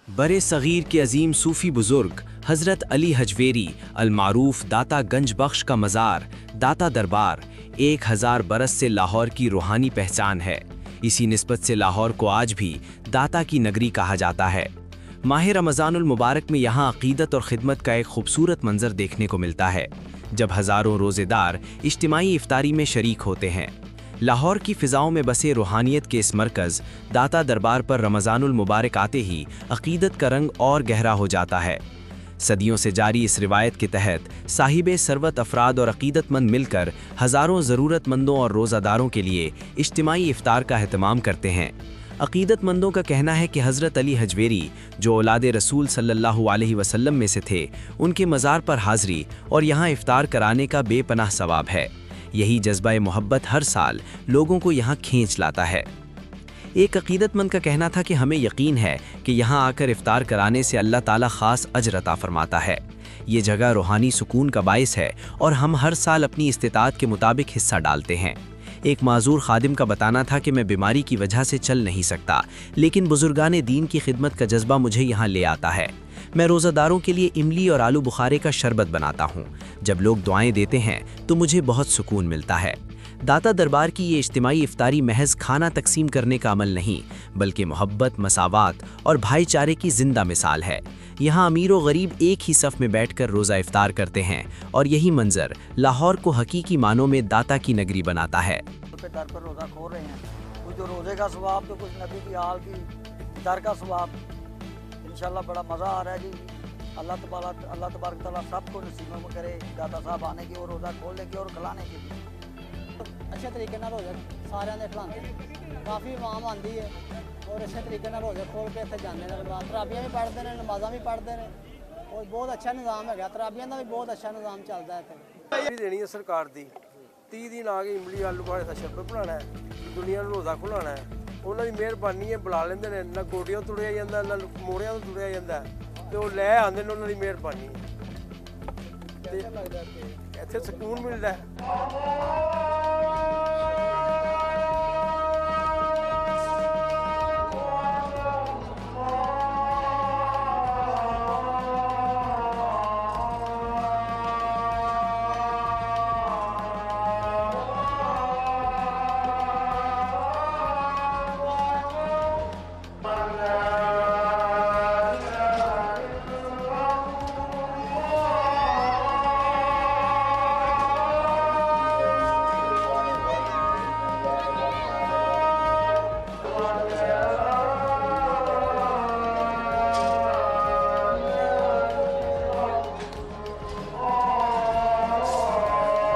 बरे सगीर के अजीम सूफ़ी बुज़ुर्ग हज़रत अली हजवेरी अलमारूफ दाता गंज बख्श का मज़ार दाता दरबार 1000 बरस से लाहौर की रूहानी पहचान है। इसी निस्बत से लाहौर को आज भी दाता की नगरी कहा जाता है। माह रमज़ानुल मुबारक में यहाँ अक़ीदत और ख़िदमत का एक खूबसूरत मंज़र देखने को मिलता है, जब हज़ारों रोज़ेदार इज्तिमाई इफ्तारी में शरीक होते हैं। लाहौर की फ़िज़ाओं में बसे रूहानियत के इस मरकज़ दाता दरबार पर रमज़ानुल मुबारक आते ही अक़ीदत का रंग और गहरा हो जाता है। सदियों से जारी इस रिवायत के तहत साहिबे सरवत अफराद और अक़ीदतमंद मिलकर हज़ारों ज़रूरतमंदों और रोज़ादारों के लिए इज्तिमाई इफ्तार का एहतमाम करते हैं। अक़ीदतमंदों का कहना है कि हज़रत अली हजवेरी, जो औलाद रसूल सल्लल्लाहु अलैहि वसल्लम में से थे, उनके मज़ार पर हाज़री और यहाँ इफ्तार कराने का बेपनाह सवाब है। यही जज्बा मोहब्बत हर साल लोगों को यहाँ खींच लाता है। एक अक़ीदतमंद का कहना था कि हमें यकीन है कि यहाँ आकर इफ्तार कराने से अल्लाह ताला ख़ास अजर अता फरमाता है। ये जगह रूहानी सुकून का बाइस है और हम हर साल अपनी इस्तिताअत के मुताबिक हिस्सा डालते हैं। एक माजूर खादिम का बताना था कि मैं बीमारी की वजह से चल नहीं सकता, लेकिन बुजुर्गान दीन की खिदमत का जज्बा मुझे यहाँ ले आता है। मैं रोज़ादारों के लिए इमली और आलू बुखारे का शरबत बनाता हूँ। जब लोग दुआएं देते हैं तो मुझे बहुत सुकून मिलता है। दाता दरबार की ये इज्तिमाई इफ्तारी महज खाना तकसीम करने का अमल नहीं, बल्कि मोहब्बत, मसावात और भाईचारे की जिंदा मिसाल है। यहाँ अमीर व गरीब एक ही सफ़ में बैठकर रोज़ा इफ्तार करते हैं और यही मंजर लाहौर को हकीकी मानों में दाता की नगरी बनाता है। दर पर रोज़ा खोल रहे हैं, कुछ जो रोज़े का सवाब तो कुछ नबी की हाल की दर का सवाब। इंशाल्लाह बड़ा मज़ा आ रहा है जी। अल्लाह तबारक तआला सबको नसीबों में करे दाता साहब आने की और रोज़ा खोलने की और खिलाने की। अच्छे तरीके ना रोज़ा सारे ने खिलाते, काफ़ी आवाम आती है और अच्छे तरीके ना रोज़ा खोल के इतने जाने तराबियाँ भी पढ़ते हैं, नमाज़ा भी पढ़ते हैं और बहुत अच्छा निज़ाम है। तराबियाँ का भी बहुत अच्छा निज़ाम चलता है। देनी है सरकार दी 30 दिन आ गए इमली आलू बुखारे का शरबत बनाना है, दुनिया ਨੂੰ रोज़ा खुलाना है। उन्होंने मेहरबानी है, बुला लेंदे ने, ना गोडियों तुड़िया जाता ना मोड़ियां तुड़िया जाता तो वो लै आते ने। उन्होंने मेहरबानी इत्थे सुकून मिलता है।